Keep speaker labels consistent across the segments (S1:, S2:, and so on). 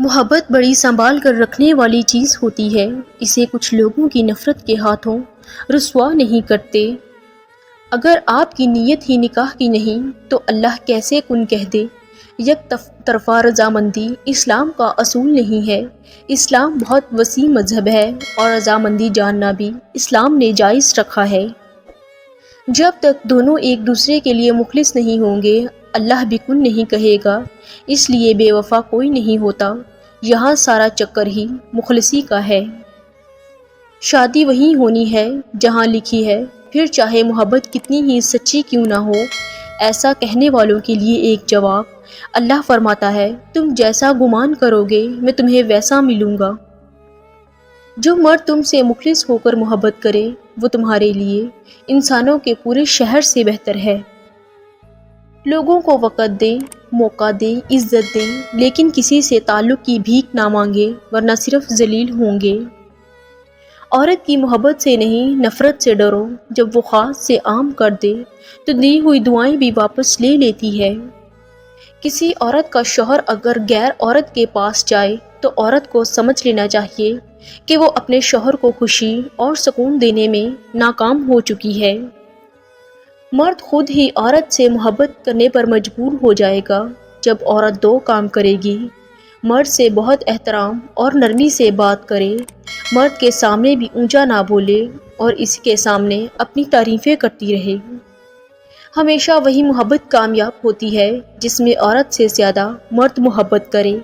S1: محبت بڑی سنبھال کر رکھنے والی چیز ہوتی ہے، اسے کچھ لوگوں کی نفرت کے ہاتھوں رسوا نہیں کرتے۔ اگر آپ کی نیت ہی نکاح کی نہیں تو اللہ کیسے کن کہہ دے؟ یک طرفہ رضامندی اسلام کا اصول نہیں ہے۔ اسلام بہت وسیع مذہب ہے اور رضامندی جاننا بھی اسلام نے جائز رکھا ہے۔ جب تک دونوں ایک دوسرے کے لیے مخلص نہیں ہوں گے اللہ بھی کن نہیں کہے گا، اس لیے بے وفا کوئی نہیں ہوتا۔ یہاں سارا چکر ہی مخلصی کا ہے۔ شادی وہیں ہونی ہے جہاں لکھی ہے، پھر چاہے محبت کتنی ہی سچی کیوں نہ ہو۔ ایسا کہنے والوں کے لیے ایک جواب، اللہ فرماتا ہے تم جیسا گمان کرو گے میں تمہیں ویسا ملوں گا۔ جو مرد تم سے مخلص ہو کر محبت کرے وہ تمہارے لیے انسانوں کے پورے شہر سے بہتر ہے۔ لوگوں کو وقت دیں، موقع دیں، عزت دیں، لیکن کسی سے تعلق کی بھیک نہ مانگے ورنہ صرف ذلیل ہوں گے۔ عورت کی محبت سے نہیں نفرت سے ڈرو، جب وہ خاص سے عام کر دے تو دی ہوئی دعائیں بھی واپس لے لیتی ہے۔ کسی عورت کا شوہر اگر غیر عورت کے پاس جائے تو عورت کو سمجھ لینا چاہیے کہ وہ اپنے شوہر کو خوشی اور سکون دینے میں ناکام ہو چکی ہے۔ مرد خود ہی عورت سے محبت کرنے پر مجبور ہو جائے گا جب عورت دو کام کرے گی، مرد سے بہت احترام اور نرمی سے بات کرے، مرد کے سامنے بھی اونچا نہ بولے اور اس کے سامنے اپنی تعریفیں کرتی رہے۔ ہمیشہ وہی محبت کامیاب ہوتی ہے جس میں عورت سے زیادہ مرد محبت کرے۔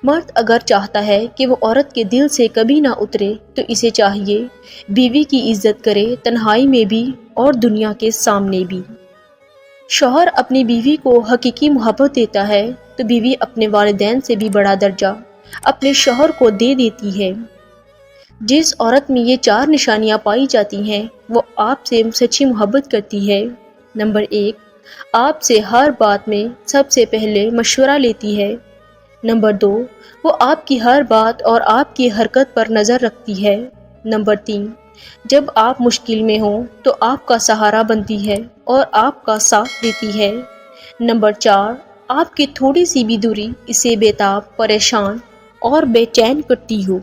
S1: مرد اگر چاہتا ہے کہ وہ عورت کے دل سے کبھی نہ اترے تو اسے چاہیے بیوی کی عزت کرے، تنہائی میں بھی اور دنیا کے سامنے بھی۔ شوہر اپنی بیوی کو حقیقی محبت دیتا ہے تو بیوی اپنے والدین سے بھی بڑا درجہ اپنے شوہر کو دے دیتی ہے۔ جس عورت میں یہ چار نشانیاں پائی جاتی ہیں وہ آپ سے سچی محبت کرتی ہے۔ نمبر 1، آپ سے ہر بات میں سب سے پہلے مشورہ لیتی ہے۔ نمبر 2، وہ آپ کی ہر بات اور آپ کی حرکت پر نظر رکھتی ہے۔ نمبر 3، جب آپ مشکل میں ہوں تو آپ کا سہارا بنتی ہے اور آپ کا ساتھ دیتی ہے۔ نمبر 4، آپ کی تھوڑی سی بھی دوری اسے بے تاب، پریشان اور بے چین کرتی ہو۔